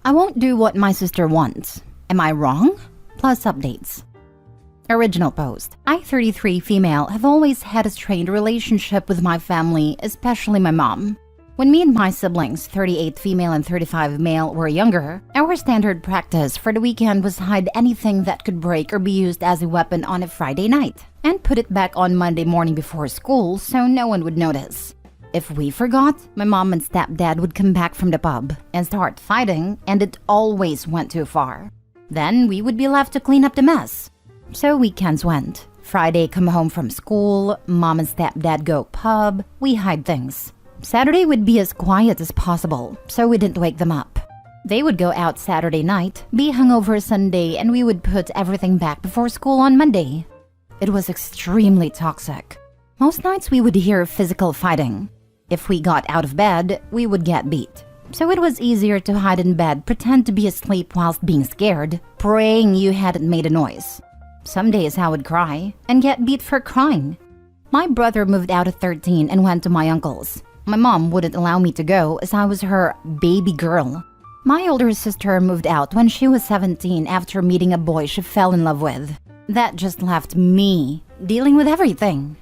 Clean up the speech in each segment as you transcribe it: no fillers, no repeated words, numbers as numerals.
I won't do what my sister wants. Am I wrong? Plus updates. Original post. I, 33 female, have always had a strained relationship with my family, especially my mom. When me and my siblings, 38 female and 35 male, were younger, our standard practice for the weekend was hide anything that could break or be used as a weapon on a Friday night, and put it back on Monday morning before school so no one would notice. If we forgot, my mom and stepdad would come back from the pub and start fighting, and it always went too far. Then we would be left to clean up the mess. So weekends went. Friday come home from school, mom and stepdad go pub, we hide things. Saturday would be as quiet as possible, so we didn't wake them up. They would go out Saturday night, be hungover Sunday, and we would put everything back before school on Monday. It was extremely toxic. Most nights we would hear physical fighting. If we got out of bed, we would get beat. So it was easier to hide in bed, pretend to be asleep whilst being scared, praying you hadn't made a noise. Some days I would cry and get beat for crying. My brother moved out at 13 and went to my uncle's. My mom wouldn't allow me to go as I was her baby girl. My older sister moved out when she was 17 after meeting a boy she fell in love with. That just left me dealing with everything.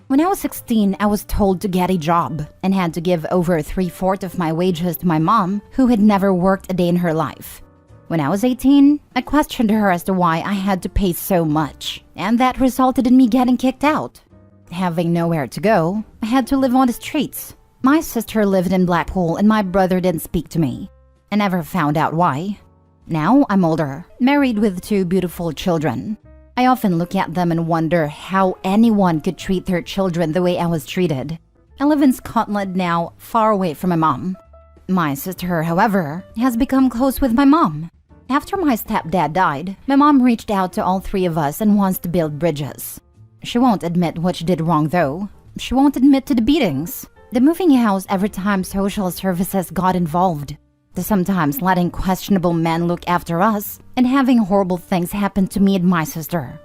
When I was 16, I was told to get a job and had to give over 3/4 of my wages to my mom, who had never worked a day in her life. When I was 18, I questioned her as to why I had to pay so much, and that resulted in me getting kicked out. Having nowhere to go, I had to live on the streets. My sister lived in Blackpool and my brother didn't speak to me. I never found out why. Now I'm older, married with 2 beautiful children. I often look at them and wonder how anyone could treat their children the way I was treated. I live in Scotland now, far away from my mom. My sister, however, has become close with my mom. After my stepdad died, my mom reached out to all 3 of us and wants to build bridges. She won't admit what she did wrong though. She won't admit to the beatings, the moving house every time social services got involved, the sometimes letting questionable men look after us, and having horrible things happen to me and my sister.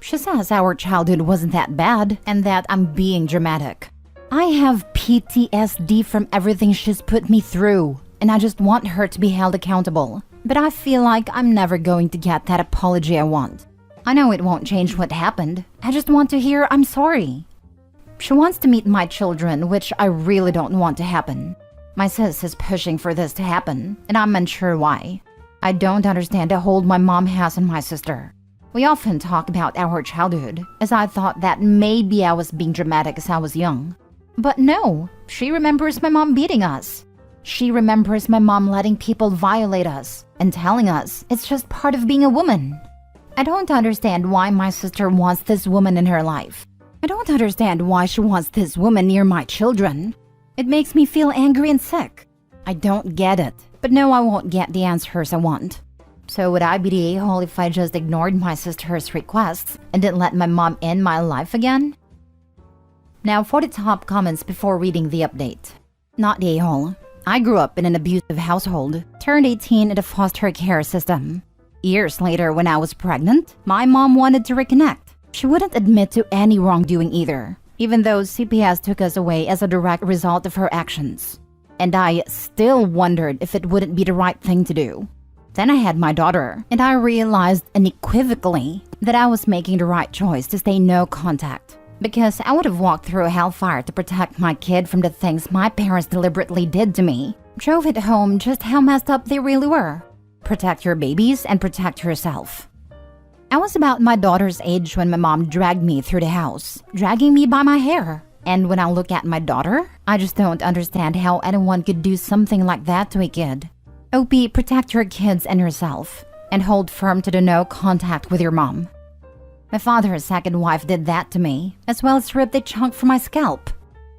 She says our childhood wasn't that bad and that I'm being dramatic. I have PTSD from everything she's put me through, and I just want her to be held accountable. But I feel like I'm never going to get that apology I want. I know it won't change what happened. I just want to hear I'm sorry. She wants to meet my children, which I really don't want to happen. My sis is pushing for this to happen, and I'm unsure why. I don't understand the hold my mom has on my sister. We often talk about our childhood, as I thought that maybe I was being dramatic as I was young. But no, she remembers my mom beating us. She remembers my mom letting people violate us and telling us it's just part of being a woman. I don't understand why my sister wants this woman in her life. I don't understand why she wants this woman near my children. It makes me feel angry and sick. I don't get it, but no, I won't get the answers I want. So would I be the a-hole if I just ignored my sister's requests and didn't let my mom in my life again? Now for the top comments before reading the update. Not the a-hole. I grew up in an abusive household, turned 18 in a foster care system. Years later, when I was pregnant, my mom wanted to reconnect. She wouldn't admit to any wrongdoing either, even though CPS took us away as a direct result of her actions. And I still wondered if it wouldn't be the right thing to do. Then I had my daughter, and I realized unequivocally that I was making the right choice to stay no contact. Because I would have walked through hellfire to protect my kid from the things my parents deliberately did to me. Drove it home just how messed up they really were. Protect your babies and protect yourself. I was about my daughter's age when my mom dragged me through the house, dragging me by my hair. And when I look at my daughter, I just don't understand how anyone could do something like that to a kid. OP, protect your kids and yourself, and hold firm to the no contact with your mom. My father's second wife did that to me, as well as ripped a chunk from my scalp.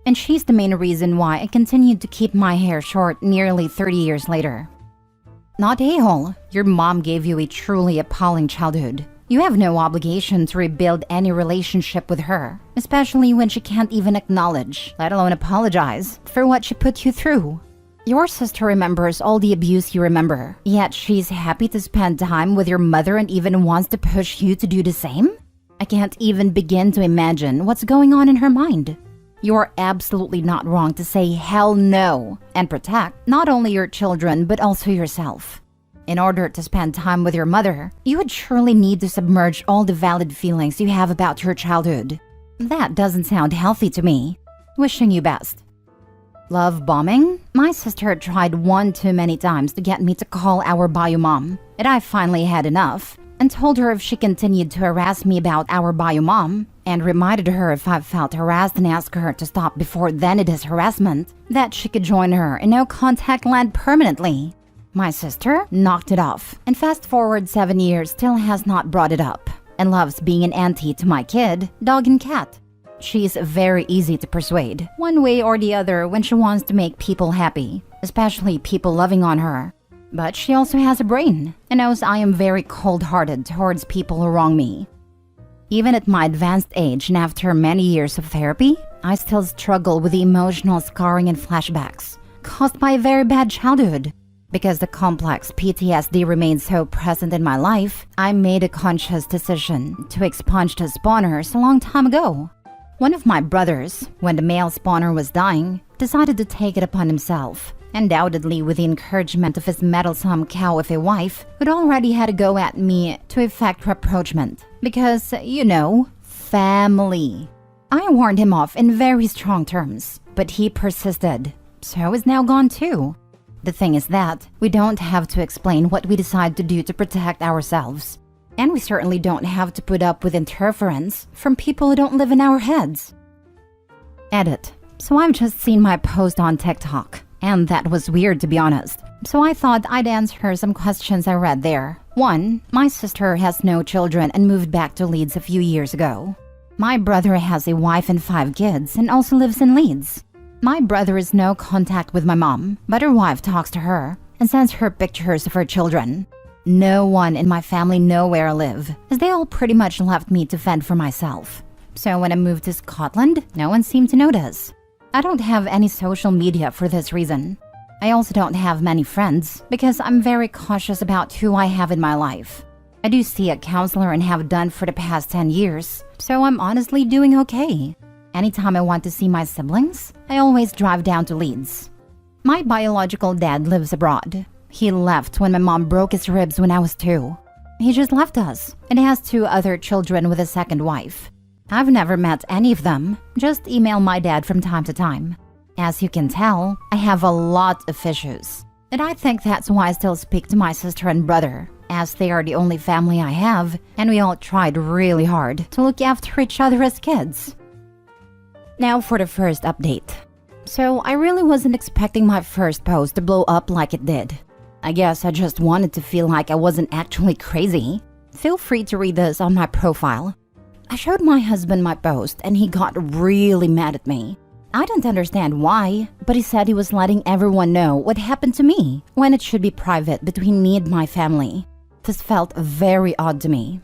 And she's the main reason why I continued to keep my hair short nearly 30 years later. Not a-hole, your mom gave you a truly appalling childhood. You have no obligation to rebuild any relationship with her, especially when she can't even acknowledge, let alone apologize, for what she put you through. Your sister remembers all the abuse you remember, yet she's happy to spend time with your mother and even wants to push you to do the same? I can't even begin to imagine what's going on in her mind. You're absolutely not wrong to say hell no and protect not only your children but also yourself. In order to spend time with your mother, you would surely need to submerge all the valid feelings you have about your childhood. That doesn't sound healthy to me. Wishing you best. Love bombing? My sister tried one too many times to get me to call our bio mom, and I finally had enough and told her if she continued to harass me about our bio mom, and reminded her if I felt harassed and asked her to stop before then it is harassment, that she could join her in no contact land permanently. My sister knocked it off, and fast forward 7 years still has not brought it up, and loves being an auntie to my kid, dog and cat. She's very easy to persuade, one way or the other when she wants to make people happy, especially people loving on her. But she also has a brain, and knows I am very cold-hearted towards people who wrong me. Even at my advanced age and after many years of therapy, I still struggle with the emotional scarring and flashbacks caused by a very bad childhood. Because the complex PTSD remains so present in my life, I made a conscious decision to expunge the spawners a long time ago. One of my brothers, when the male spawner was dying, decided to take it upon himself, undoubtedly with the encouragement of his meddlesome cow of a wife who'd already had a go at me to effect rapprochement. Because, family. I warned him off in very strong terms, but he persisted, so is now gone too. The thing is that we don't have to explain what we decide to do to protect ourselves. And we certainly don't have to put up with interference from people who don't live in our heads. Edit. So I've just seen my post on TikTok, and that was weird to be honest. So I thought I'd answer some questions I read there. 1. My sister has no children and moved back to Leeds a few years ago. My brother has a wife and 5 kids and also lives in Leeds. My brother has no contact with my mom, but her wife talks to her and sends her pictures of her children. No one in my family know where I live, as they all pretty much left me to fend for myself. So when I moved to Scotland, no one seemed to notice. I don't have any social media for this reason. I also don't have many friends, because I'm very cautious about who I have in my life. I do see a counselor and have done for the past 10 years, so I'm honestly doing okay. Anytime I want to see my siblings, I always drive down to Leeds. My biological dad lives abroad. He left when my mom broke his ribs when I was 2. He just left us, and has 2 other children with a second wife. I've never met any of them, just email my dad from time to time. As you can tell, I have a lot of issues. And I think that's why I still speak to my sister and brother, as they are the only family I have, and we all tried really hard to look after each other as kids. Now for the first update. So I really wasn't expecting my first post to blow up like it did. I guess I just wanted to feel like I wasn't actually crazy. Feel free to read this on my profile. I showed my husband my post and he got really mad at me. I don't understand why, but he said he was letting everyone know what happened to me when it should be private between me and my family. This felt very odd to me.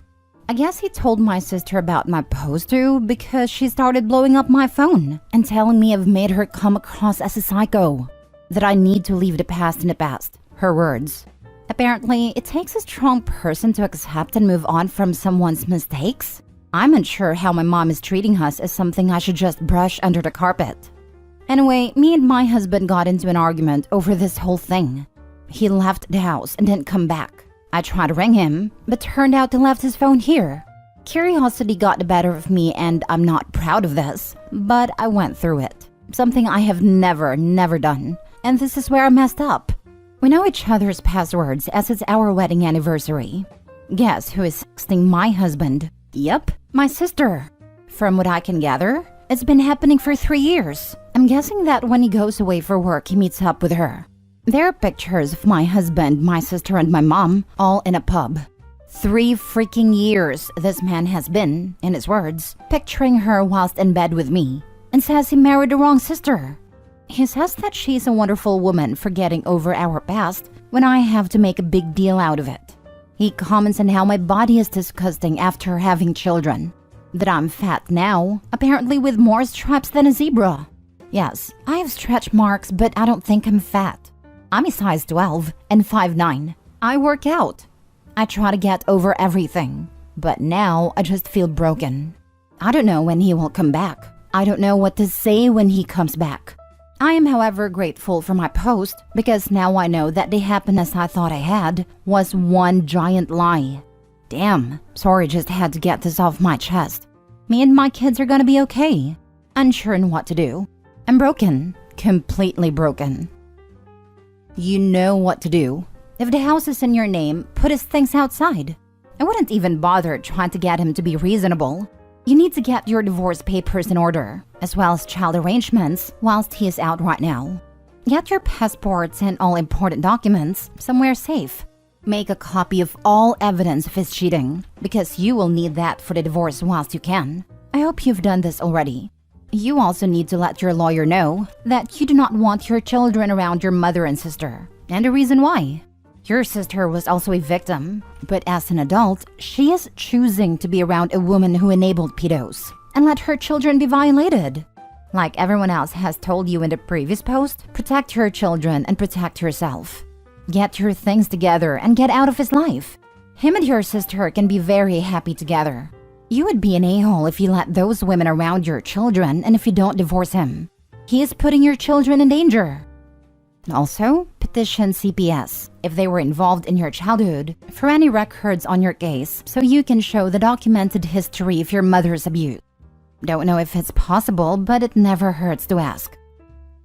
I guess he told my sister about my post too because she started blowing up my phone and telling me I've made her come across as a psycho. That I need to leave the past in the past. Her words. Apparently, it takes a strong person to accept and move on from someone's mistakes. I'm unsure how my mom is treating us as something I should just brush under the carpet. Anyway, me and my husband got into an argument over this whole thing. He left the house and didn't come back. I tried to ring him, but turned out he left his phone here. Curiosity got the better of me and I'm not proud of this, but I went through it. Something I have never done. And this is where I messed up. We know each other's passwords as it's our wedding anniversary. Guess who is sexting my husband? Yep, my sister. From what I can gather, it's been happening for 3 years. I'm guessing that when he goes away for work, he meets up with her. There are pictures of my husband, my sister, and my mom, all in a pub. 3 freaking years this man has been, in his words, picturing her whilst in bed with me, and says he married the wrong sister. He says that she's a wonderful woman for getting over our past when I have to make a big deal out of it. He comments on how my body is disgusting after having children. That I'm fat now, apparently with more stripes than a zebra. Yes, I have stretch marks, but I don't think I'm fat. I'm a size 12 and 5'9". I work out. I try to get over everything, but now I just feel broken. I don't know when he will come back. I don't know what to say when he comes back. I am, however, grateful for my post because now I know that the happiness I thought I had was one giant lie. Damn, sorry, just had to get this off my chest. Me and my kids are gonna be okay. Unsure in what to do. I'm broken, completely broken. You know what to do. If the house is in your name, put his things outside. I wouldn't even bother trying to get him to be reasonable. You need to get your divorce papers in order, as well as child arrangements whilst he is out right now. Get your passports and all important documents somewhere safe. Make a copy of all evidence of his cheating, because you will need that for the divorce whilst you can. I hope you've done this already. You also need to let your lawyer know that you do not want your children around your mother and sister, and the reason why. Your sister was also a victim, but as an adult, she is choosing to be around a woman who enabled pedos and let her children be violated. Like everyone else has told you in the previous post, protect your children and protect yourself. Get your things together and get out of his life. Him and your sister can be very happy together. You would be an a-hole if you let those women around your children and if you don't divorce him. He is putting your children in danger. Also, petition CPS if they were involved in your childhood for any records on your case so you can show the documented history of your mother's abuse. Don't know if it's possible, but it never hurts to ask.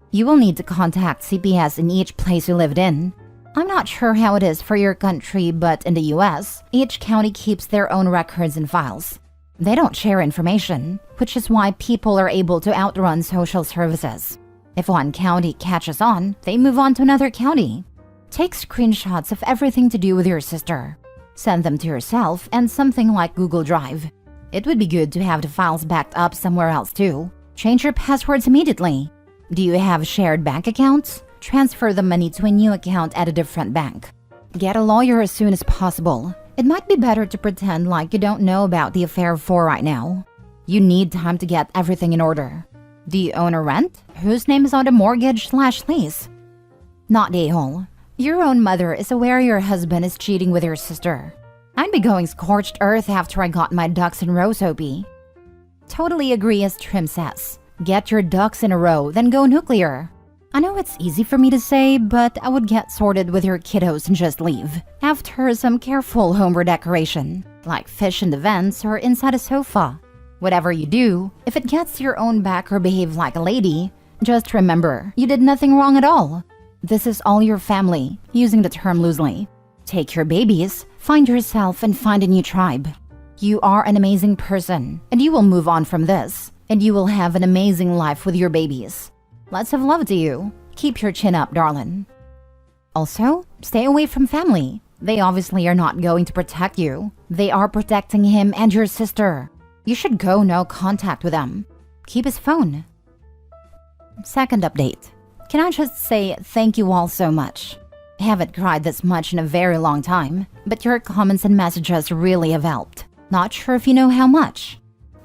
You will need to contact CPS in each place you lived in. I'm not sure how it is for your country, but in the US, each county keeps their own records and files. They don't share information, which is why people are able to outrun social services. If one county catches on, they move on to another county. Take screenshots of everything to do with your sister. Send them to yourself and something like Google Drive. It would be good to have the files backed up somewhere else too. Change your passwords immediately. Do you have shared bank accounts? Transfer the money to a new account at a different bank. Get a lawyer as soon as possible. It might be better to pretend like you don't know about the affair for right now. You need time to get everything in order. Do you own or rent? Whose name is on the mortgage/lease? Not the a-hole. Your own mother is aware your husband is cheating with your sister. I'd be going scorched earth after I got my ducks in a row, Soapy. Totally agree as Trim says. Get your ducks in a row, then go nuclear. I know it's easy for me to say, but I would get sorted with your kiddos and just leave. After some careful home redecoration, like fish in the vents or inside a sofa. Whatever you do, if it gets to your own back or behave like a lady, just remember, you did nothing wrong at all. This is all your family, using the term loosely. Take your babies, find yourself, and find a new tribe. You are an amazing person, and you will move on from this, and you will have an amazing life with your babies. Lots of love to you. Keep your chin up, darling. Also, stay away from family. They obviously are not going to protect you. They are protecting him and your sister. You should go no contact with them. Keep his phone. Second update. Can I just say thank you all so much? I haven't cried this much in a very long time, but your comments and messages really have helped. Not sure if you know how much.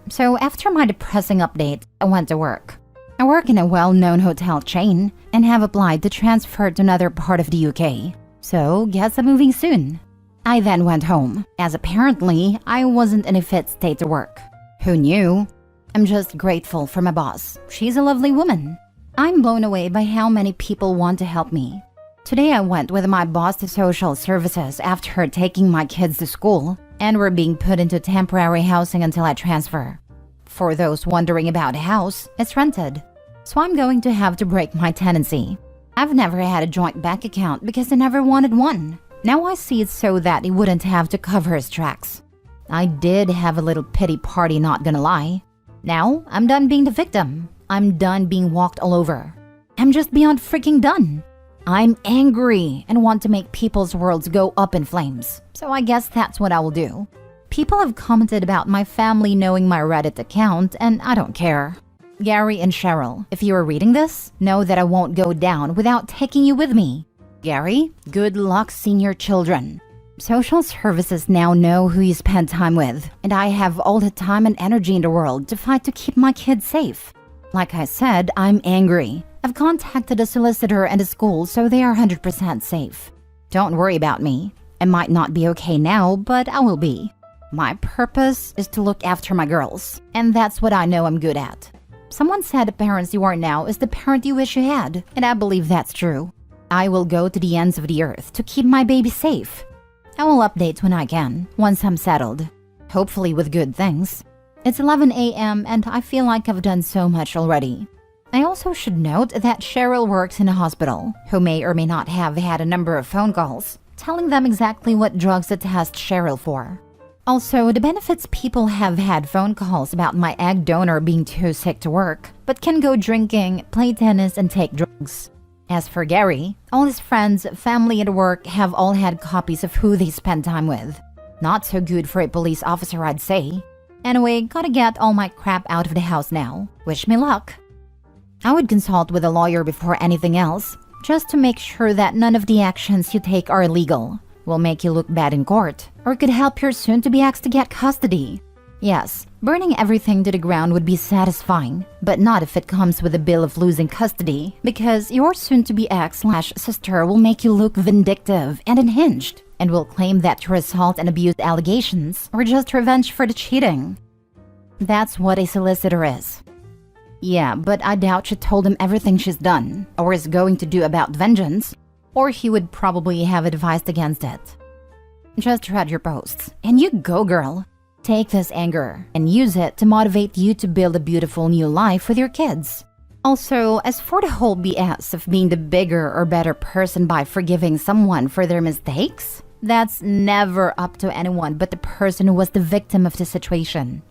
So after my depressing update, I went to work. I work in a well-known hotel chain and have applied to transfer to another part of the UK. So guess I'm moving soon. I then went home, as apparently I wasn't in a fit state to work. Who knew? I'm just grateful for my boss. She's a lovely woman. I'm blown away by how many people want to help me. Today I went with my boss to social services after taking my kids to school, and we're being put into temporary housing until I transfer. For those wondering about a house, it's rented. So I'm going to have to break my tenancy. I've never had a joint bank account because I never wanted one. Now I see it so that he wouldn't have to cover his tracks. I did have a little pity party, not gonna lie. Now I'm done being the victim. I'm done being walked all over. I'm just beyond freaking done. I'm angry and want to make people's worlds go up in flames. So I guess that's what I will do. People have commented about my family knowing my Reddit account, and I don't care. Gary and Cheryl, if you are reading this, know that I won't go down without taking you with me. Gary, good luck seeing your children. Social services now know who you spend time with, and I have all the time and energy in the world to fight to keep my kids safe. Like I said, I'm angry. I've contacted a solicitor and a school so they are 100% safe. Don't worry about me. I might not be okay now, but I will be. My purpose is to look after my girls, and that's what I know I'm good at. Someone said the parents you are now is the parent you wish you had, and I believe that's true. I will go to the ends of the earth to keep my baby safe. I will update when I can, once I'm settled. Hopefully with good things. It's 11 a.m. and I feel like I've done so much already. I also should note that Cheryl works in a hospital, who may or may not have had a number of phone calls, telling them exactly what drugs to test Cheryl for. Also, the benefits people have had phone calls about my egg donor being too sick to work, but can go drinking, play tennis, and take drugs. As for Gary, all his friends, family, and work have all had copies of who they spend time with. Not so good for a police officer, I'd say. Anyway, gotta get all my crap out of the house now. Wish me luck. I would consult with a lawyer before anything else, just to make sure that none of the actions you take are illegal, will make you look bad in court, or could help your soon-to-be ex to get custody. Yes, burning everything to the ground would be satisfying, but not if it comes with a bill of losing custody, because your soon-to-be ex/sister will make you look vindictive and unhinged, and will claim that your assault and abuse allegations were just revenge for the cheating. That's what a solicitor is. Yeah, but I doubt she told him everything she's done, or is going to do about vengeance, or he would probably have advised against it. Just read your posts, and you go, girl. Take this anger and use it to motivate you to build a beautiful new life with your kids. Also, as for the whole BS of being the bigger or better person by forgiving someone for their mistakes, that's never up to anyone but the person who was the victim of the situation.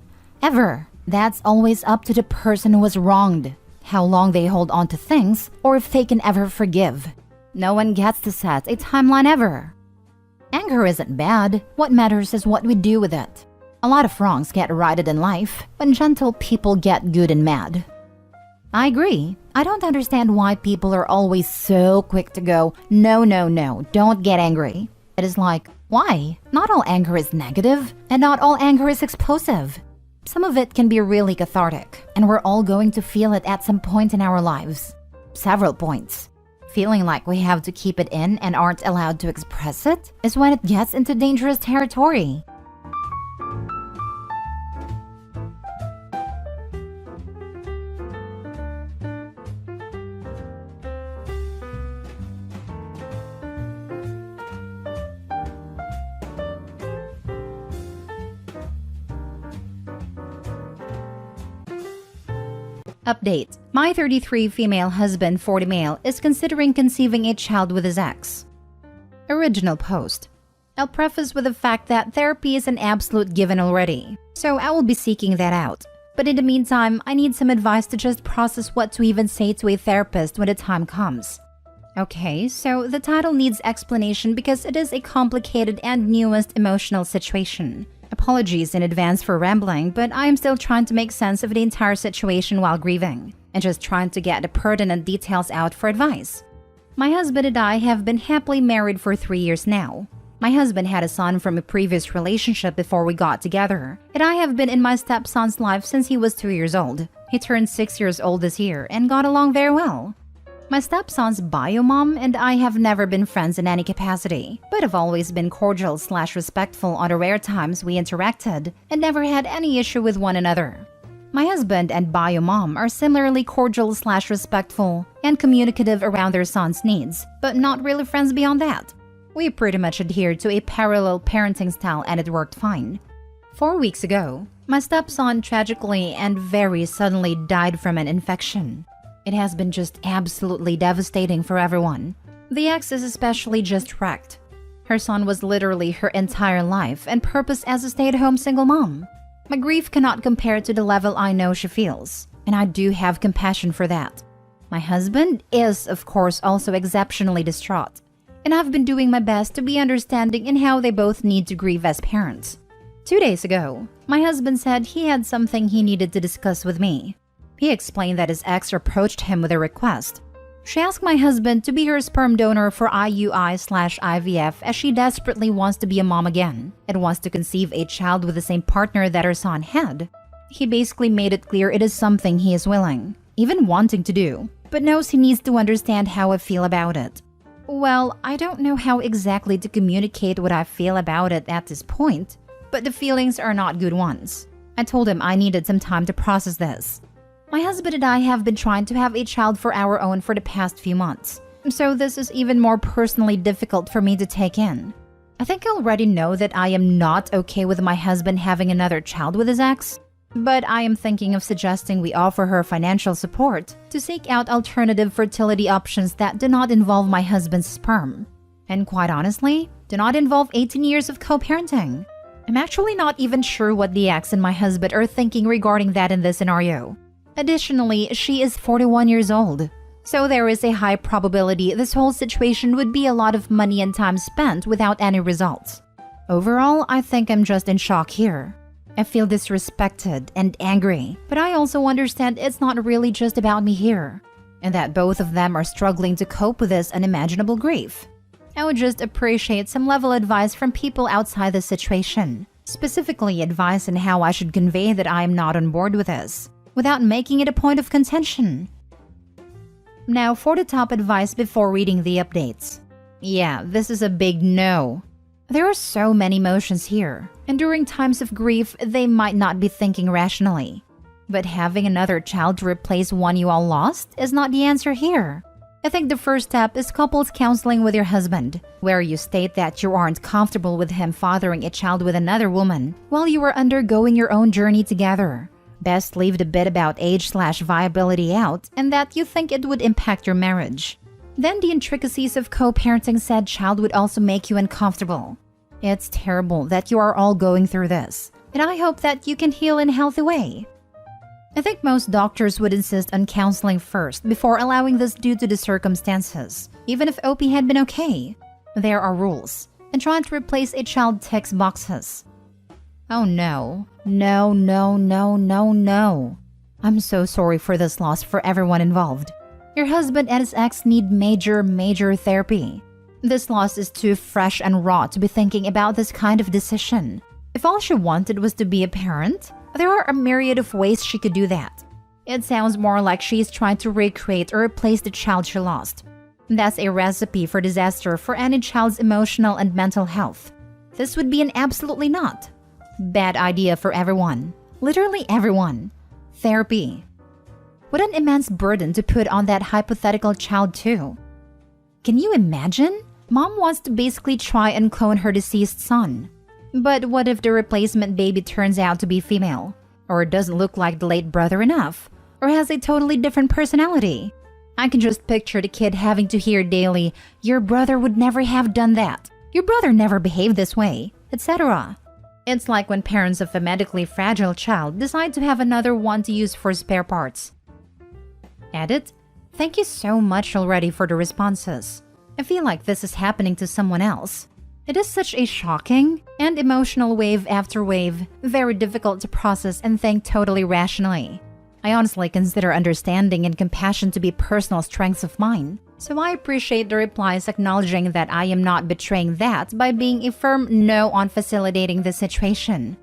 Ever. That's always up to the person who was wronged, how long they hold on to things, or if they can ever forgive. No one gets to set a timeline ever. Anger isn't bad. What matters is what we do with it. A lot of wrongs get righted in life when gentle people get good and mad. I agree. I don't understand why people are always so quick to go, no, don't get angry. It is like, why? Not all anger is negative, and not all anger is explosive. Some of it can be really cathartic, and we're all going to feel it at some point in our lives. Several points. Feeling like we have to keep it in and aren't allowed to express it is when it gets into dangerous territory. Update. My 33 female husband, 40 male, is considering conceiving a child with his ex. Original post. I'll preface with the fact that therapy is an absolute given already, so I will be seeking that out. But in the meantime, I need some advice to just process what to even say to a therapist when the time comes. Okay, so the title needs explanation because it is a complicated and nuanced emotional situation. Apologies in advance for rambling, but I am still trying to make sense of the entire situation while grieving, and just trying to get the pertinent details out for advice. My husband and I have been happily married for 3 years now. My husband had a son from a previous relationship before we got together, and I have been in my stepson's life since he was 2 years old. He turned 6 years old this year and got along very well. My stepson's bio mom and I have never been friends in any capacity, but have always been cordial/respectful on the rare times we interacted and never had any issue with one another. My husband and bio mom are similarly cordial/respectful and communicative around their son's needs, but not really friends beyond that. We pretty much adhered to a parallel parenting style and it worked fine. 4 weeks ago, my stepson tragically and very suddenly died from an infection. It has been just absolutely devastating for everyone. The ex is especially just wrecked. Her son was literally her entire life and purpose as a stay-at-home single mom. My grief cannot compare to the level I know she feels, and I do have compassion for that. My husband is, of course, also exceptionally distraught, and I've been doing my best to be understanding in how they both need to grieve as parents. 2 days ago, my husband said he had something he needed to discuss with me. He explained that his ex approached him with a request. She asked my husband to be her sperm donor for IUI/IVF as she desperately wants to be a mom again and wants to conceive a child with the same partner that her son had. He basically made it clear it is something he is willing, even wanting to do, but knows he needs to understand how I feel about it. Well, I don't know how exactly to communicate what I feel about it at this point, but the feelings are not good ones. I told him I needed some time to process this. My husband and I have been trying to have a child for our own for the past few months, so this is even more personally difficult for me to take in. I think I already know that I am not okay with my husband having another child with his ex, but I am thinking of suggesting we offer her financial support to seek out alternative fertility options that do not involve my husband's sperm. And quite honestly, do not involve 18 years of co-parenting. I'm actually not even sure what the ex and my husband are thinking regarding that in this scenario. Additionally, she is 41 years old, so there is a high probability this whole situation would be a lot of money and time spent without any results. Overall, I think I'm just in shock here. I feel disrespected and angry, but I also understand it's not really just about me here, and that both of them are struggling to cope with this unimaginable grief. I would just appreciate some level advice from people outside the situation, specifically advice on how I should convey that I am not on board with this, without making it a point of contention. Now for the top advice before reading the updates. Yeah, this is a big no. There are so many emotions here, and during times of grief, they might not be thinking rationally. But having another child to replace one you all lost is not the answer here. I think the first step is couples counseling with your husband, where you state that you aren't comfortable with him fathering a child with another woman while you are undergoing your own journey together. Best leave the bit about age/viability out and that you think it would impact your marriage. Then the intricacies of co-parenting said child would also make you uncomfortable. It's terrible that you are all going through this, and I hope that you can heal in a healthy way. I think most doctors would insist on counseling first before allowing this due to the circumstances, even if OP had been okay. There are rules, and trying to replace a child ticks boxes. Oh no. No, no, no, no, no. I'm so sorry for this loss for everyone involved. Your husband and his ex need major therapy. This loss is too fresh and raw to be thinking about this kind of decision. If all she wanted was to be a parent, there are a myriad of ways she could do that. It sounds more like she's trying to recreate or replace the child she lost. That's a recipe for disaster for any child's emotional and mental health. This would be an absolutely not. Bad idea for everyone. Literally everyone. Therapy. What an immense burden to put on that hypothetical child too. Can you imagine? Mom wants to basically try and clone her deceased son. But what if the replacement baby turns out to be female? Or doesn't look like the late brother enough? Or has a totally different personality? I can just picture the kid having to hear daily, "Your brother would never have done that. Your brother never behaved this way," etc. It's like when parents of a medically fragile child decide to have another one to use for spare parts. Edit. Thank you so much already for the responses. I feel like this is happening to someone else. It is such a shocking and emotional wave after wave, very difficult to process and think totally rationally. I honestly consider understanding and compassion to be personal strengths of mine, so I appreciate the replies acknowledging that I am not betraying that by being a firm no on facilitating the situation.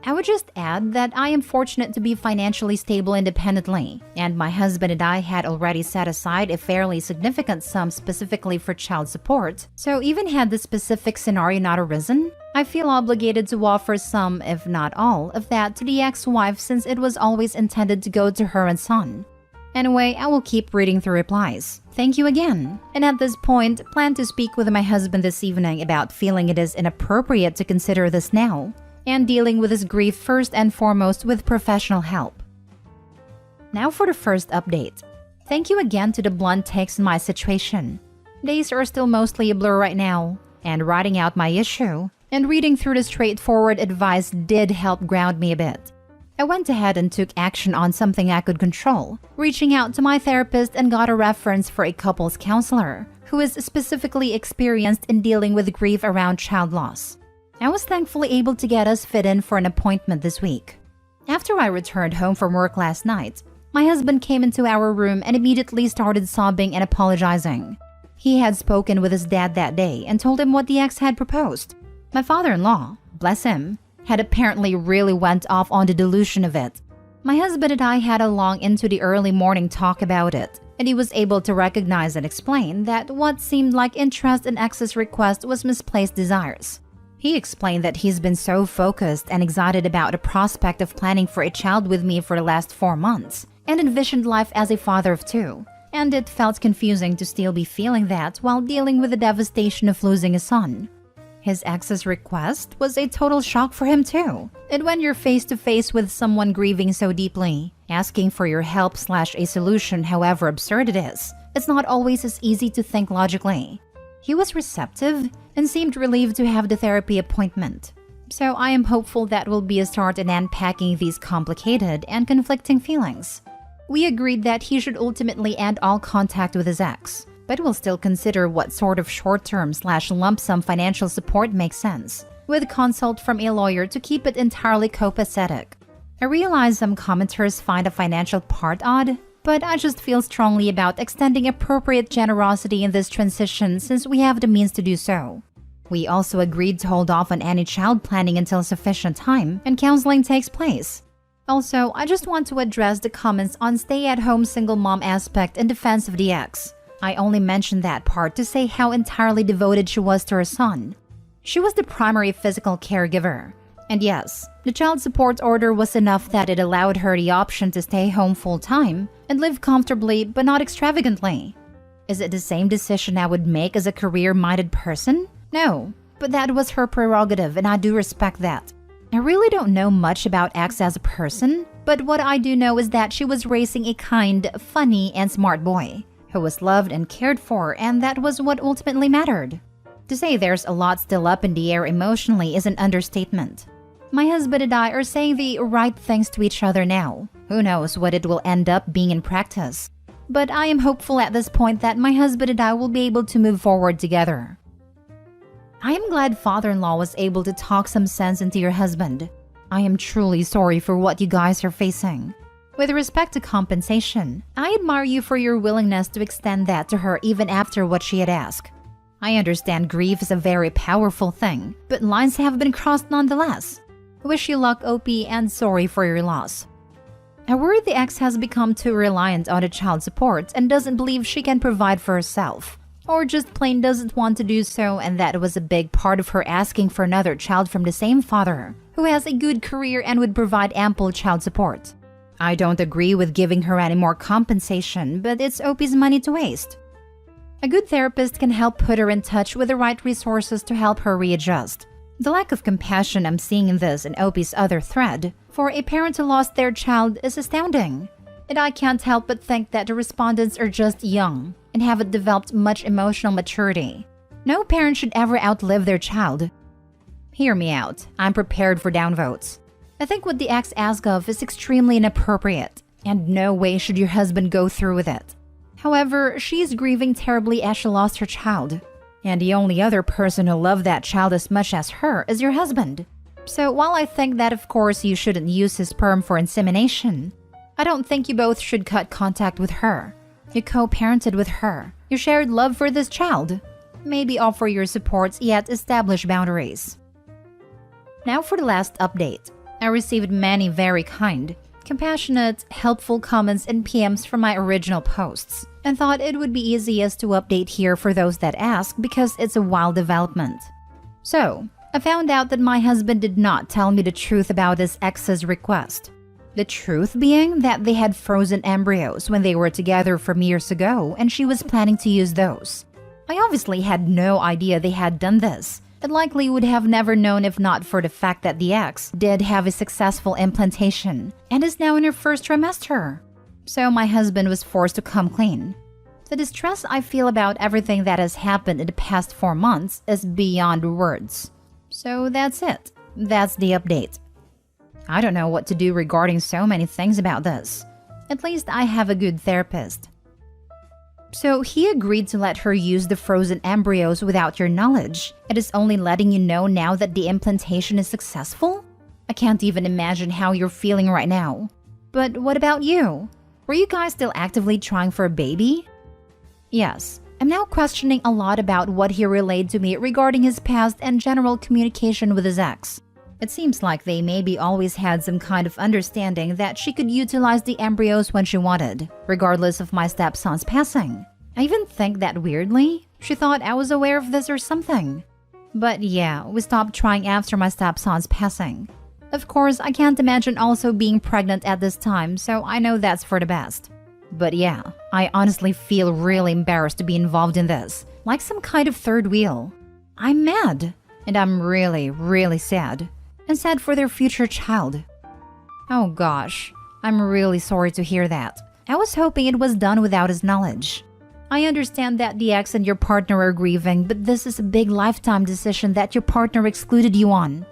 I would just add that I am fortunate to be financially stable independently, and my husband and I had already set aside a fairly significant sum specifically for child support, so even had the specific scenario not arisen, I feel obligated to offer some, if not all, of that to the ex-wife since it was always intended to go to her and son. Anyway, I will keep reading through replies. Thank you again. And at this point, plan to speak with my husband this evening about feeling it is inappropriate to consider this now, and dealing with his grief first and foremost with professional help. Now for the first update. Thank you again to the blunt takes in my situation. Days are still mostly a blur right now, and writing out my issue and reading through the straightforward advice did help ground me a bit. I went ahead and took action on something I could control, reaching out to my therapist and got a reference for a couples counselor who is specifically experienced in dealing with grief around child loss. I was thankfully able to get us fit in for an appointment this week. After I returned home from work last night, my husband came into our room and immediately started sobbing and apologizing. He had spoken with his dad that day and told him what the ex had proposed. My father-in-law, bless him, had apparently really went off on the delusion of it. My husband and I had a long into the early morning talk about it, and he was able to recognize and explain that what seemed like interest in ex's request was misplaced desires. He explained that he's been so focused and excited about the prospect of planning for a child with me for the last 4 months, and envisioned life as a father of two, and it felt confusing to still be feeling that while dealing with the devastation of losing a son. His ex's request was a total shock for him too. And when you're face to face with someone grieving so deeply, asking for your help/a solution, however absurd it is, it's not always as easy to think logically. He was receptive and seemed relieved to have the therapy appointment. So I am hopeful that will be a start in unpacking these complicated and conflicting feelings. We agreed that he should ultimately end all contact with his ex, but we'll still consider what sort of short-term/lump sum financial support makes sense, with consult from a lawyer to keep it entirely copacetic. I realize some commenters find the financial part odd, but I just feel strongly about extending appropriate generosity in this transition since we have the means to do so. We also agreed to hold off on any child planning until sufficient time and counseling takes place. Also, I just want to address the comments on stay-at-home single mom aspect in defense of the ex. I only mentioned that part to say how entirely devoted she was to her son. She was the primary physical caregiver. And yes, the child support order was enough that it allowed her the option to stay home full-time and live comfortably but not extravagantly. Is it the same decision I would make as a career-minded person? No, but that was her prerogative and I do respect that. I really don't know much about X as a person, but what I do know is that she was raising a kind, funny, and smart boy who was loved and cared for, and that was what ultimately mattered. To say there's a lot still up in the air emotionally is an understatement. My husband and I are saying the right things to each other now. Who knows what it will end up being in practice. But I am hopeful at this point that my husband and I will be able to move forward together. I am glad father-in-law was able to talk some sense into your husband. I am truly sorry for what you guys are facing. With respect to compensation, I admire you for your willingness to extend that to her even after what she had asked. I understand grief is a very powerful thing, but lines have been crossed nonetheless. Wish you luck, OP, and sorry for your loss. I worry the ex has become too reliant on the child support and doesn't believe she can provide for herself. Or just plain doesn't want to do so, and that was a big part of her asking for another child from the same father, who has a good career and would provide ample child support. I don't agree with giving her any more compensation, but it's OP's money to waste. A good therapist can help put her in touch with the right resources to help her readjust. The lack of compassion I'm seeing in this and OP's other thread for a parent who lost their child is astounding. And I can't help but think that the respondents are just young and haven't developed much emotional maturity. No parent should ever outlive their child. Hear me out. I'm prepared for downvotes. I think what the ex asked of is extremely inappropriate, and no way should your husband go through with it. However, she is grieving terribly as she lost her child. And the only other person who loved that child as much as her is your husband. So while I think that of course you shouldn't use his sperm for insemination, I don't think you both should cut contact with her. You co-parented with her. You shared love for this child. Maybe offer your supports yet establish boundaries. Now for the last update. I received many very kind, compassionate, helpful comments and PMs from my original posts, and thought it would be easiest to update here for those that ask because it's a wild development. So, I found out that my husband did not tell me the truth about his ex's request. The truth being that they had frozen embryos when they were together from years ago and she was planning to use those. I obviously had no idea they had done this, and likely would have never known if not for the fact that the ex did have a successful implantation and is now in her first trimester. So my husband was forced to come clean. The distress I feel about everything that has happened in the past 4 months is beyond words. So that's it. That's the update. I don't know what to do regarding so many things about this. At least I have a good therapist. So he agreed to let her use the frozen embryos without your knowledge. It is only letting you know now that the implantation is successful? I can't even imagine how you're feeling right now. But what about you? Were you guys still actively trying for a baby? Yes, I'm now questioning a lot about what he relayed to me regarding his past and general communication with his ex. It seems like they maybe always had some kind of understanding that she could utilize the embryos when she wanted, regardless of my stepson's passing. I even think that weirdly, she thought I was aware of this or something. But yeah, we stopped trying after my stepson's passing. Of course, I can't imagine also being pregnant at this time, so I know that's for the best. But yeah, I honestly feel really embarrassed to be involved in this, like some kind of third wheel. I'm mad, and I'm really, really sad. And sad for their future child. Oh gosh, I'm really sorry to hear that. I was hoping it was done without his knowledge. I understand that the ex and your partner are grieving, but this is a big lifetime decision that your partner excluded you on.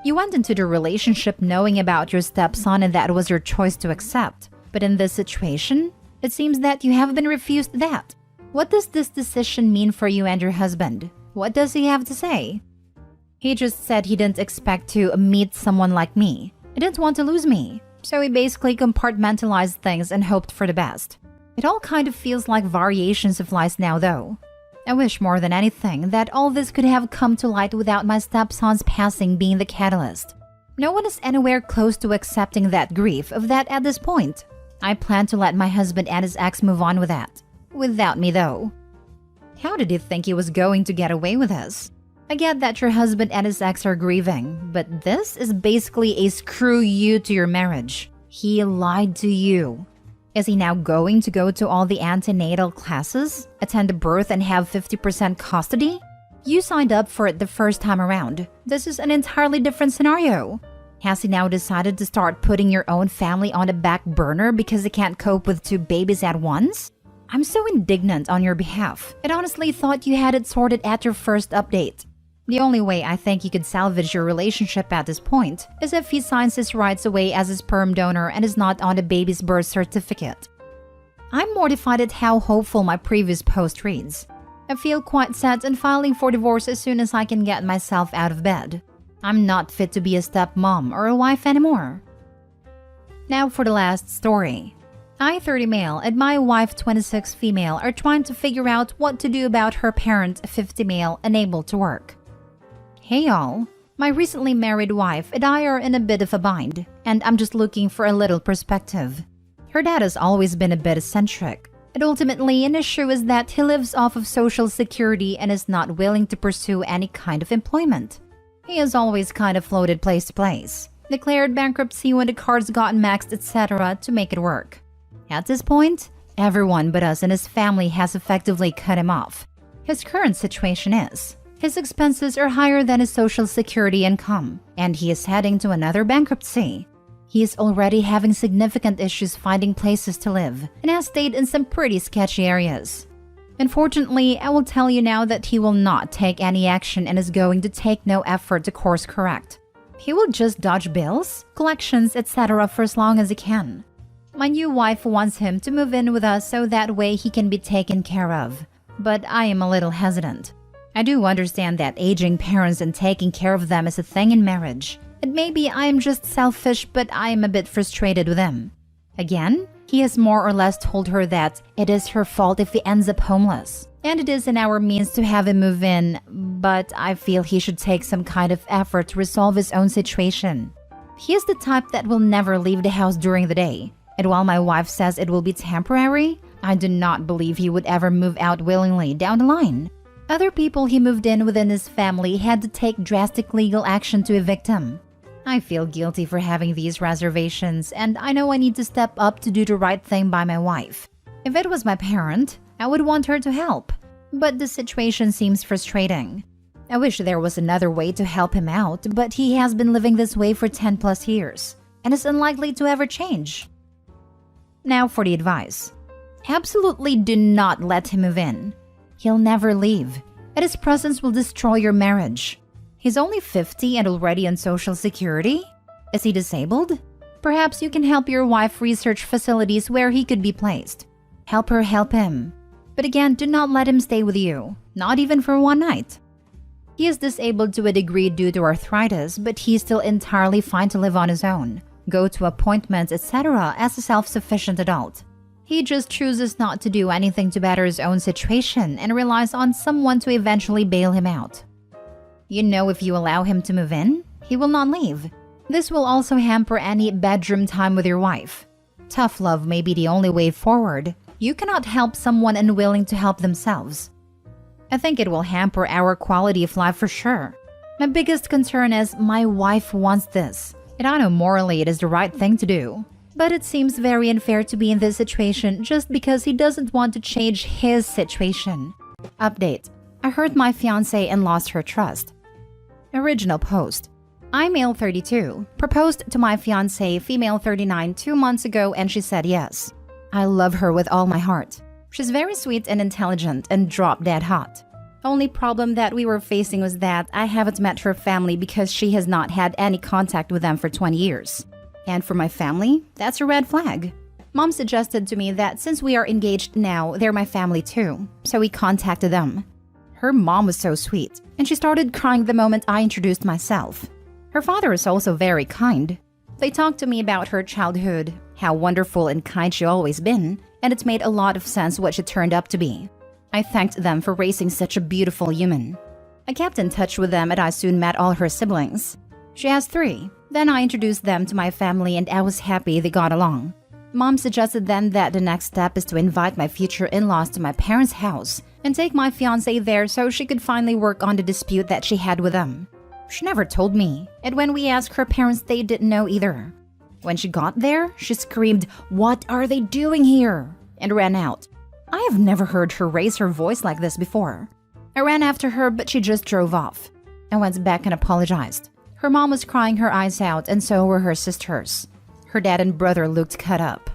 You went into the relationship knowing about your stepson and that was your choice to accept. But in this situation, it seems that you have been refused that. What does this decision mean for you and your husband? What does he have to say? He just said he didn't expect to meet someone like me. He didn't want to lose me. So he basically compartmentalized things and hoped for the best. It all kind of feels like variations of lies now though. I wish more than anything that all this could have come to light without my stepson's passing being the catalyst. No one is anywhere close to accepting that grief of that at this point. I plan to let my husband and his ex move on with that. Without me though. How did he think he was going to get away with this? I get that your husband and his ex are grieving, but this is basically a screw you to your marriage. He lied to you. Is he now going to go to all the antenatal classes, attend a birth and have 50% custody? You signed up for it the first time around. This is an entirely different scenario. Has he now decided to start putting your own family on the back burner because he can't cope with 2 babies at once? I'm so indignant on your behalf. I honestly thought you had it sorted at your first update. The only way I think you could salvage your relationship at this point is if he signs his rights away as a sperm donor and is not on the baby's birth certificate. I'm mortified at how hopeful my previous post reads. I feel quite set on filing for divorce as soon as I can get myself out of bed. I'm not fit to be a stepmom or a wife anymore. Now for the last story. I, 30 male, and my wife, 26 female, are trying to figure out what to do about her parent, 50 male, unable to work. Hey y'all, my recently married wife and I are in a bit of a bind, and I'm just looking for a little perspective. Her dad has always been a bit eccentric, and ultimately an issue is that he lives off of Social Security and is not willing to pursue any kind of employment. He has always kind of floated place to place, declared bankruptcy when the cards got maxed, etc. to make it work. At this point, everyone but us and his family has effectively cut him off. His current situation is, his expenses are higher than his Social Security income, and he is heading to another bankruptcy. He is already having significant issues finding places to live, and has stayed in some pretty sketchy areas. Unfortunately, I will tell you now that he will not take any action and is going to take no effort to course correct. He will just dodge bills, collections, etc. for as long as he can. My new wife wants him to move in with us so that way he can be taken care of, but I am a little hesitant. I do understand that aging parents and taking care of them is a thing in marriage. And maybe I am just selfish, but I am a bit frustrated with him. Again, he has more or less told her that it is her fault if he ends up homeless. And it is in our means to have him move in, but I feel he should take some kind of effort to resolve his own situation. He is the type that will never leave the house during the day. And while my wife says it will be temporary, I do not believe he would ever move out willingly down the line. Other people he moved in within his family had to take drastic legal action to evict him. I feel guilty for having these reservations, and I know I need to step up to do the right thing by my wife. If it was my parent, I would want her to help, but the situation seems frustrating. I wish there was another way to help him out, but he has been living this way for 10 plus years, and is unlikely to ever change. Now for the advice. Absolutely do not let him move in. He'll never leave, and his presence will destroy your marriage. He's only 50 and already on Social Security? Is he disabled? Perhaps you can help your wife research facilities where he could be placed. Help her help him. But again, do not let him stay with you, not even for one night. He is disabled to a degree due to arthritis, but he's still entirely fine to live on his own, go to appointments, etc. as a self-sufficient adult. He just chooses not to do anything to better his own situation and relies on someone to eventually bail him out. You know, if you allow him to move in, he will not leave. This will also hamper any bedroom time with your wife. Tough love may be the only way forward. You cannot help someone unwilling to help themselves. I think it will hamper our quality of life for sure. My biggest concern is my wife wants this. And I know morally it is the right thing to do. But it seems very unfair to be in this situation just because he doesn't want to change his situation. Update. I hurt my fiancé and lost her trust. Original post. I, male 32, proposed to my fiancé, female 39, 2 months ago and she said yes. I love her with all my heart. She's very sweet and intelligent and drop dead hot. Only problem that we were facing was that I haven't met her family because she has not had any contact with them for 20 years. And for my family, that's a red flag. Mom suggested to me that since we are engaged now, they're my family too, so we contacted them. Her mom was so sweet, and she started crying the moment I introduced myself. Her father is also very kind. They talked to me about her childhood, how wonderful and kind she always been, and it made a lot of sense what she turned up to be. I thanked them for raising such a beautiful human. I kept in touch with them and I soon met all her siblings. She has 3. Then I introduced them to my family and I was happy they got along. Mom suggested then that the next step is to invite my future in-laws to my parents' house and take my fiancé there so she could finally work on the dispute that she had with them. She never told me, and when we asked her parents, they didn't know either. When she got there, she screamed, "What are they doing here?" and ran out. I have never heard her raise her voice like this before. I ran after her, but she just drove off. I went back and apologized. Her mom was crying her eyes out, and so were her sisters. Her dad and brother looked cut up.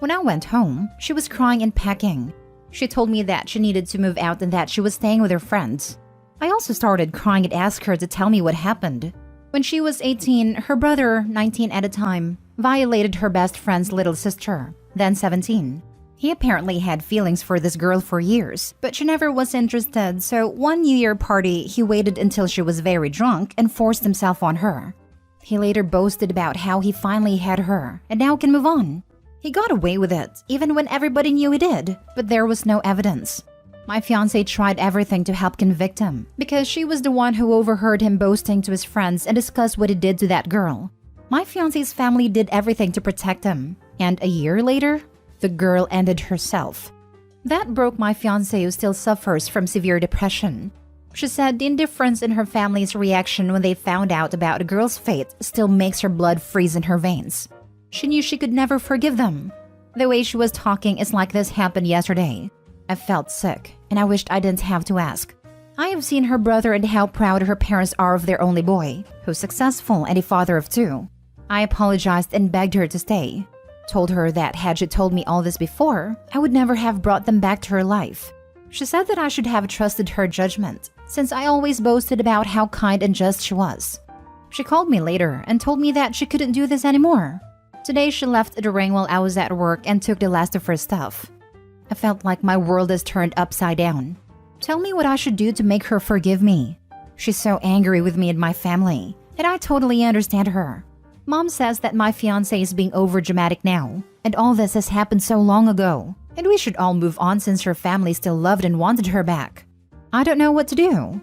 When I went home, she was crying and packing. She told me that she needed to move out and that she was staying with her friends. I also started crying and asked her to tell me what happened. When she was 18, her brother, 19 at the time, violated her best friend's little sister, then 17. He apparently had feelings for this girl for years, but she never was interested, so one New Year party, he waited until she was very drunk and forced himself on her. He later boasted about how he finally had her, and now can move on. He got away with it, even when everybody knew he did, but there was no evidence. My fiancé tried everything to help convict him, because she was the one who overheard him boasting to his friends and discussed what he did to that girl. My fiancé's family did everything to protect him, and a year later, the girl ended herself. That broke my fiancé, who still suffers from severe depression. She said the indifference in her family's reaction when they found out about the girl's fate still makes her blood freeze in her veins. She knew she could never forgive them. The way she was talking is like this happened yesterday. I felt sick, and I wished I didn't have to ask. I have seen her brother and how proud her parents are of their only boy, who's successful and a father of 2. I apologized and begged her to stay. Told her that had she told me all this before, I would never have brought them back to her life. She said that I should have trusted her judgment, since I always boasted about how kind and just she was. She called me later and told me that she couldn't do this anymore. Today she left the ring while I was at work and took the last of her stuff. I felt like my world is turned upside down. Tell me what I should do to make her forgive me. She's so angry with me and my family, and I totally understand her. Mom says that my fiancé is being overdramatic now, and all this has happened so long ago, and we should all move on since her family still loved and wanted her back. I don't know what to do.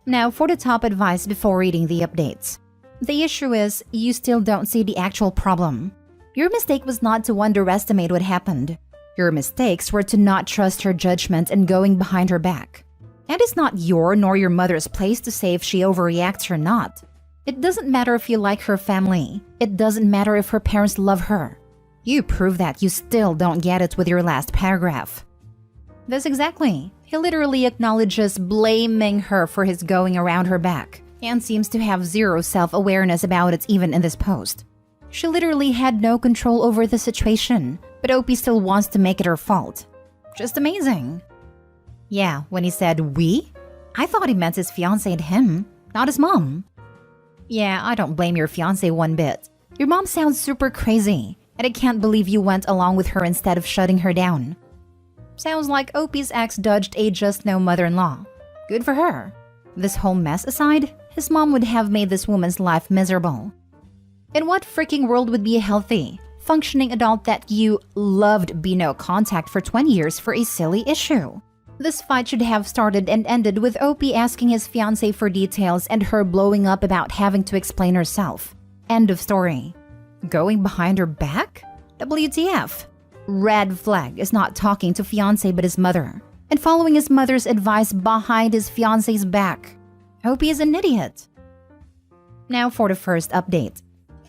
Now for the top advice before reading the updates. The issue is, you still don't see the actual problem. Your mistake was not to underestimate what happened. Your mistakes were to not trust her judgment and going behind her back. And it's not your nor your mother's place to say if she overreacts or not. It doesn't matter if you like her family. It doesn't matter if her parents love her. You prove that you still don't get it with your last paragraph. This exactly. He literally acknowledges blaming her for his going around her back and seems to have zero self-awareness about it even in this post. She literally had no control over the situation, but Opie still wants to make it her fault. Just amazing. Yeah, when he said we, I thought he meant his fiancé and him, not his mom. Yeah, I don't blame your fiancé one bit. Your mom sounds super crazy, and I can't believe you went along with her instead of shutting her down. Sounds like Opie's ex dodged a just-no mother-in-law. Good for her. This whole mess aside, his mom would have made this woman's life miserable. In what freaking world would be a healthy, functioning adult that you loved be no contact for 20 years for a silly issue? This fight should have started and ended with Opie asking his fiancé for details and her blowing up about having to explain herself. End of story. Going behind her back? WTF. Red flag is not talking to fiancé but his mother, and following his mother's advice behind his fiancé's back. Opie is an idiot. Now for the first update.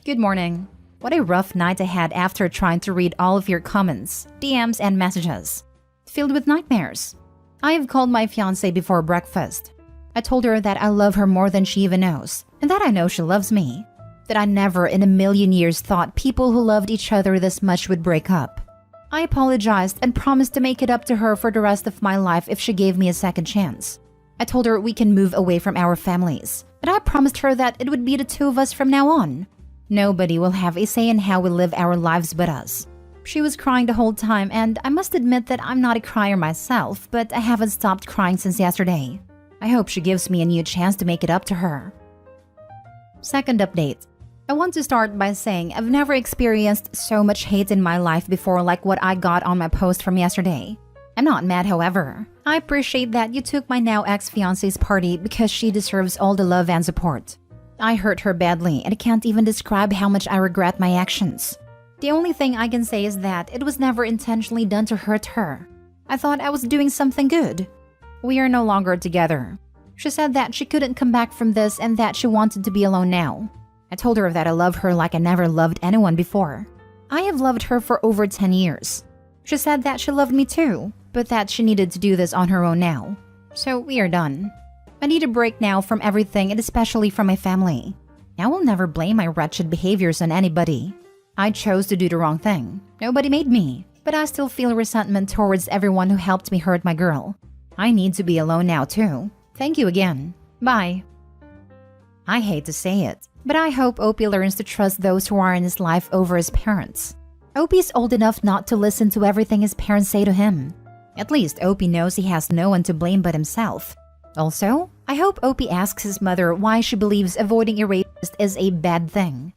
Good morning. What a rough night I had after trying to read all of your comments, DMs, and messages. Filled with nightmares. I have called my fiancé before breakfast. I told her that I love her more than she even knows, and that I know she loves me. That I never in a million years thought people who loved each other this much would break up. I apologized and promised to make it up to her for the rest of my life if she gave me a second chance. I told her we can move away from our families, but I promised her that it would be the two of us from now on. Nobody will have a say in how we live our lives but us. She was crying the whole time, and I must admit that I'm not a crier myself, but I haven't stopped crying since yesterday. I hope she gives me a new chance to make it up to her. Second update. I want to start by saying I've never experienced so much hate in my life before like what I got on my post from yesterday. I'm not mad, however. I appreciate that you took my now ex-fiancé's party because she deserves all the love and support. I hurt her badly and I can't even describe how much I regret my actions. The only thing I can say is that it was never intentionally done to hurt her. I thought I was doing something good. We are no longer together. She said that she couldn't come back from this and that she wanted to be alone now. I told her that I love her like I never loved anyone before. I have loved her for over 10 years. She said that she loved me too, but that she needed to do this on her own now. So we are done. I need a break now from everything and especially from my family. I will never blame my wretched behaviors on anybody. I chose to do the wrong thing. Nobody made me, but I still feel resentment towards everyone who helped me hurt my girl. I need to be alone now too. Thank you again. Bye. I hate to say it, but I hope Opie learns to trust those who are in his life over his parents. Opie's old enough not to listen to everything his parents say to him. At least Opie knows he has no one to blame but himself. Also, I hope Opie asks his mother why she believes avoiding a rapist is a bad thing.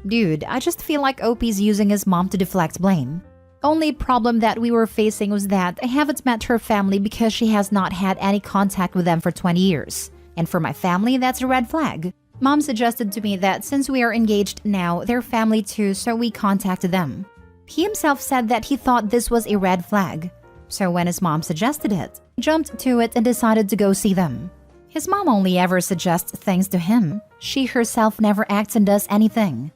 Dude, I just feel like Opie's using his mom to deflect blame. Only problem that we were facing was that I haven't met her family because she has not had any contact with them for 20 years. And for my family, that's a red flag. Mom suggested to me that since we are engaged now, their family too, so we contacted them. He himself said that he thought this was a red flag. So when his mom suggested it, he jumped to it and decided to go see them. His mom only ever suggests things to him. She herself never acts and does anything.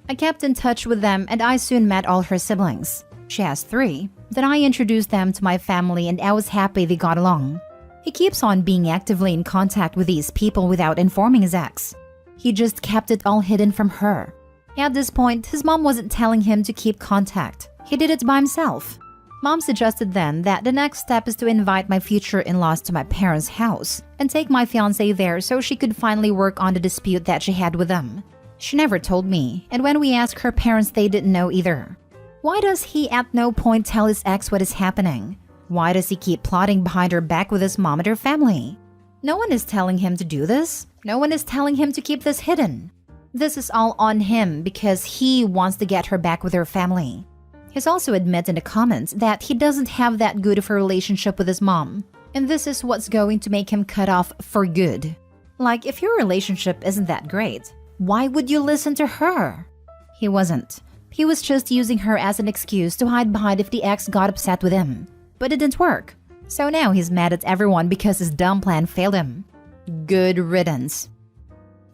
I kept in touch with them and I soon met all her siblings. She has 3. Then I introduced them to my family and I was happy they got along. He keeps on being actively in contact with these people without informing his ex. He just kept it all hidden from her. At this point, his mom wasn't telling him to keep contact. He did it by himself. Mom suggested then that the next step is to invite my future in-laws to my parents' house and take my fiancé there so she could finally work on the dispute that she had with them. She never told me, and when we asked her parents, they didn't know either. Why does he at no point tell his ex what is happening? Why does he keep plotting behind her back with his mom and her family? No one is telling him to do this. No one is telling him to keep this hidden. This is all on him because he wants to get her back with her family. He's also admitted in the comments that he doesn't have that good of a relationship with his mom, and this is what's going to make him cut off for good. Like, if your relationship isn't that great, why would you listen to her? He wasn't. He was just using her as an excuse to hide behind if the ex got upset with him. But it didn't work. So now he's mad at everyone because his dumb plan failed him. Good riddance.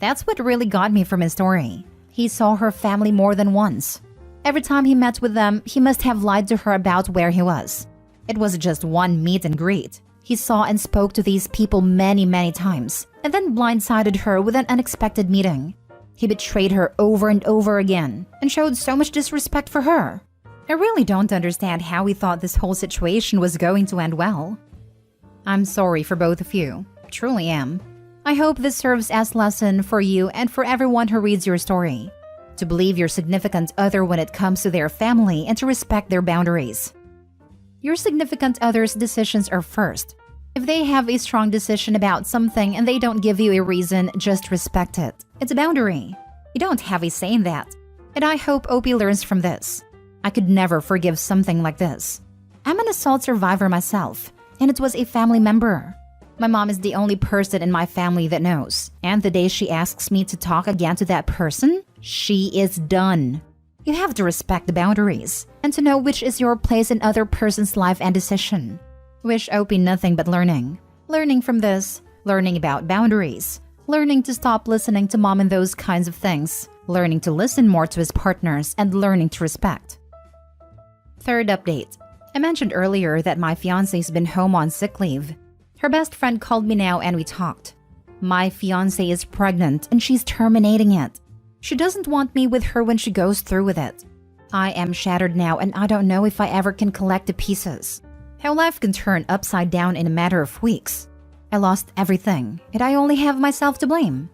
That's what really got me from his story. He saw her family more than once. Every time he met with them, he must have lied to her about where he was. It was just one meet and greet. He saw and spoke to these people many times, and then blindsided her with an unexpected meeting. He betrayed her over and over again, and showed so much disrespect for her. I really don't understand how he thought this whole situation was going to end well. I'm sorry for both of you. Truly am. I hope this serves as a lesson for you and for everyone who reads your story. To believe your significant other when it comes to their family and to respect their boundaries. Your significant other's decisions are first. If they have a strong decision about something and they don't give you a reason, just respect it. It's a boundary. You don't have a say in that. And I hope Opie learns from this. I could never forgive something like this. I'm an assault survivor myself, and it was a family member. My mom is the only person in my family that knows, and the day she asks me to talk again to that person, she is done. You have to respect the boundaries, and to know which is your place in other person's life and decision. Wish Opie nothing but learning. Learning from this, learning about boundaries, learning to stop listening to mom and those kinds of things, learning to listen more to his partners, and learning to respect. Third update. I mentioned earlier that my fiancé's been home on sick leave. Her best friend called me now and we talked. My fiancé is pregnant and she's terminating it. She doesn't want me with her when she goes through with it. I am shattered now and I don't know if I ever can collect the pieces. How life can turn upside down in a matter of weeks. I lost everything and I only have myself to blame.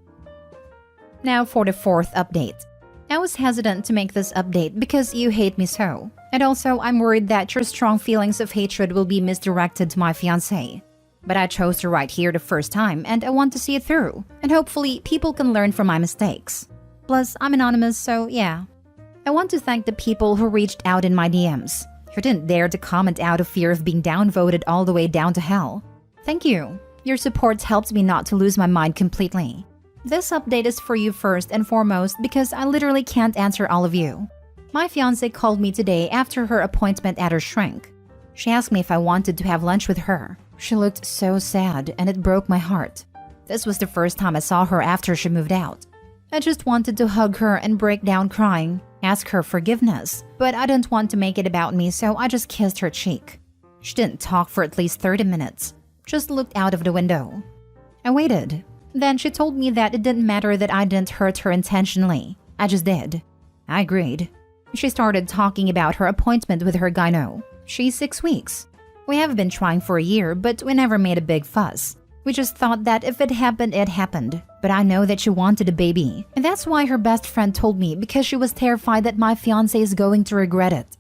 Now for the fourth update. I was hesitant to make this update because you hate me so. And also I'm worried that your strong feelings of hatred will be misdirected to my fiancé. But I chose to write here the first time and I want to see it through. And hopefully people can learn from my mistakes. Plus, I'm anonymous, so yeah. I want to thank the people who reached out in my DMs, who didn't dare to comment out of fear of being downvoted all the way down to hell. Thank you. Your support helps me not to lose my mind completely. This update is for you first and foremost because I literally can't answer all of you. My fiancé called me today after her appointment at her shrink. She asked me if I wanted to have lunch with her. She looked so sad and it broke my heart. This was the first time I saw her after she moved out. I just wanted to hug her and break down crying, ask her forgiveness, but I didn't want to make it about me, so I just kissed her cheek. She didn't talk for at least 30 minutes, just looked out of the window. I waited. Then she told me that it didn't matter that I didn't hurt her intentionally. I just did. I agreed. She started talking about her appointment with her gyno. She's 6 weeks. We have been trying for a year, but we never made a big fuss. We just thought that if it happened, it happened. But I know that she wanted a baby. And that's why her best friend told me because she was terrified that my fiancé is going to regret it.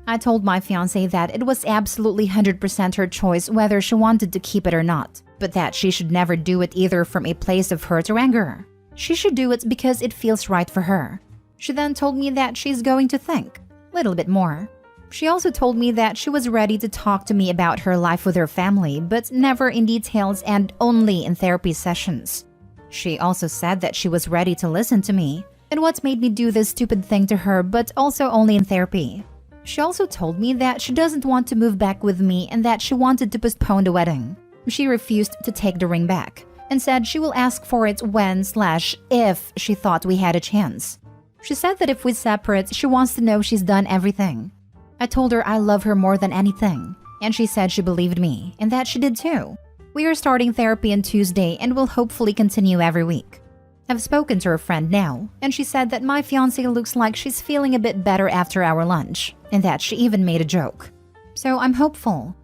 I told my fiancé that it was absolutely 100% her choice whether she wanted to keep it or not. But that she should never do it either from a place of hurt or anger. She should do it because it feels right for her. She then told me that she's going to think a little bit more. She also told me that she was ready to talk to me about her life with her family, but never in details and only in therapy sessions. She also said that she was ready to listen to me, and what made me do this stupid thing to her, but also only in therapy. She also told me that she doesn't want to move back with me and that she wanted to postpone the wedding. She refused to take the ring back, and said she will ask for it when/if she thought we had a chance. She said that if we separate, she wants to know she's done everything. I told her I love her more than anything, and she said she believed me, and that she did too. We are starting therapy on Tuesday and will hopefully continue every week. I've spoken to her friend now, and she said that my fiancé looks like she's feeling a bit better after our lunch, and that she even made a joke. So I'm hopeful.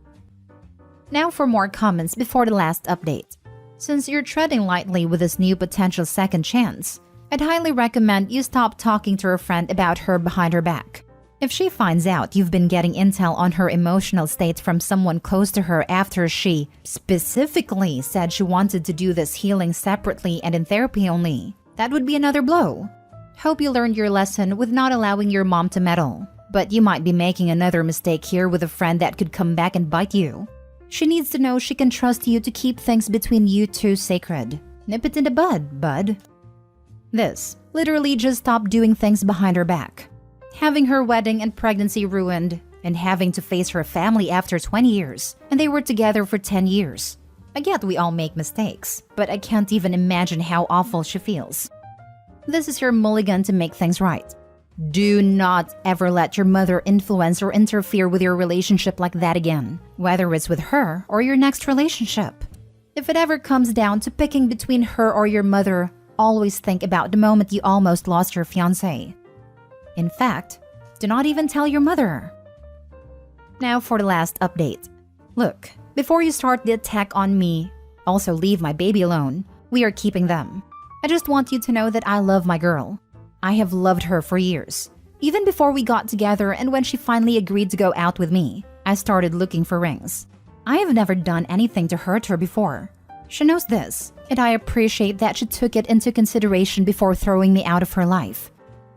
Now for more comments before the last update. Since you're treading lightly with this new potential second chance, I'd highly recommend you stop talking to her friend about her behind her back. If she finds out you've been getting intel on her emotional state from someone close to her after she specifically said she wanted to do this healing separately and in therapy only, that would be another blow. Hope you learned your lesson with not allowing your mom to meddle, but you might be making another mistake here with a friend that could come back and bite you. She needs to know she can trust you to keep things between you two sacred. Nip it in the bud. This literally just stop doing things behind her back. Having her wedding and pregnancy ruined, and having to face her family after 20 years, and they were together for 10 years. I get we all make mistakes, but I can't even imagine how awful she feels. This is your mulligan to make things right. Do not ever let your mother influence or interfere with your relationship like that again, whether it's with her or your next relationship. If it ever comes down to picking between her or your mother, always think about the moment you almost lost your fiancé. In fact, do not even tell your mother. Now for the last update. Look, before you start the attack on me, also leave my baby alone. We are keeping them. I just want you to know that I love my girl. I have loved her for years. Even before we got together and when she finally agreed to go out with me, I started looking for rings. I have never done anything to hurt her before. She knows this, and I appreciate that she took it into consideration before throwing me out of her life.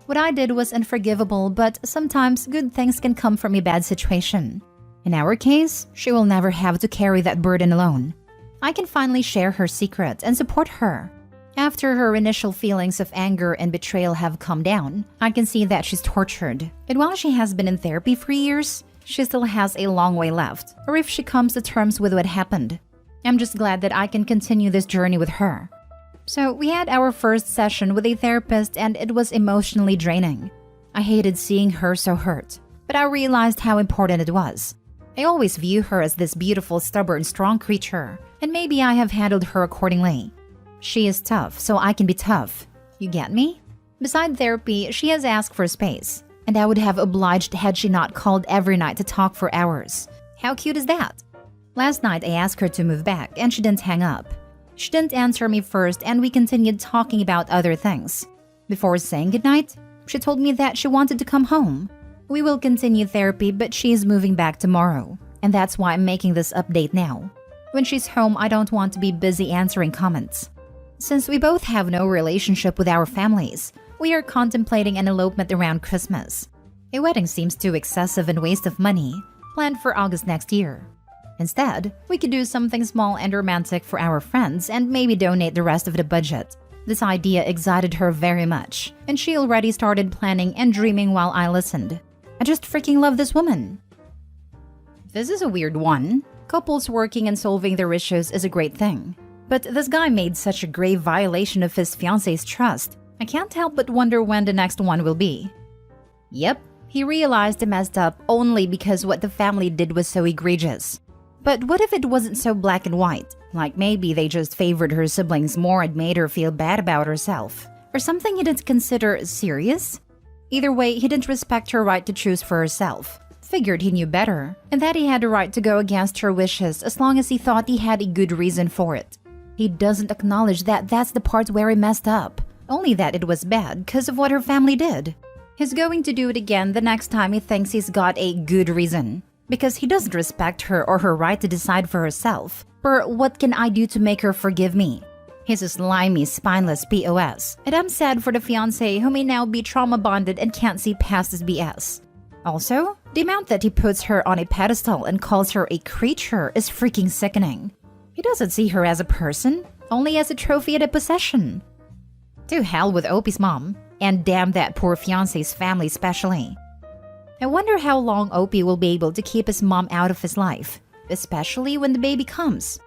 What I did was unforgivable, but sometimes good things can come from a bad situation. In our case, she will never have to carry that burden alone. I can finally share her secret and support her. After her initial feelings of anger and betrayal have calmed down, I can see that she's tortured. And while she has been in therapy for years, she still has a long way left, or if she comes to terms with what happened. I'm just glad that I can continue this journey with her. So we had our first session with a therapist and it was emotionally draining. I hated seeing her so hurt, but I realized how important it was. I always view her as this beautiful, stubborn, strong creature, and maybe I have handled her accordingly. She is tough, so I can be tough. You get me? Beside therapy, she has asked for space, and I would have obliged had she not called every night to talk for hours. How cute is that? Last night I asked her to move back, and she didn't hang up. She didn't answer me first, and we continued talking about other things. Before saying goodnight, she told me that she wanted to come home. We will continue therapy, but she is moving back tomorrow, and that's why I'm making this update now. When she's home, I don't want to be busy answering comments. Since we both have no relationship with our families, we are contemplating an elopement around Christmas. A wedding seems too excessive and waste of money, planned for August next year. Instead, we could do something small and romantic for our friends and maybe donate the rest of the budget. This idea excited her very much, and she already started planning and dreaming while I listened. I just freaking love this woman. This is a weird one. Couples working and solving their issues is a great thing. But this guy made such a grave violation of his fiance's trust. I can't help but wonder when the next one will be. Yep, he realized he messed up only because what the family did was so egregious. But what if it wasn't so black and white? Like maybe they just favored her siblings more and made her feel bad about herself. Or something he didn't consider serious? Either way, he didn't respect her right to choose for herself. Figured he knew better, and that he had a right to go against her wishes as long as he thought he had a good reason for it. He doesn't acknowledge that that's the part where he messed up, only that it was bad because of what her family did. He's going to do it again the next time he thinks he's got a good reason, because he doesn't respect her or her right to decide for herself. Or what can I do to make her forgive me? He's a slimy, spineless POS, and I'm sad for the fiancé who may now be trauma-bonded and can't see past his BS. Also, the amount that he puts her on a pedestal and calls her a creature is freaking sickening. He doesn't see her as a person, only as a trophy and a possession. To hell with Opie's mom, and damn that poor fiancé's family especially. I wonder how long Opie will be able to keep his mom out of his life, especially when the baby comes.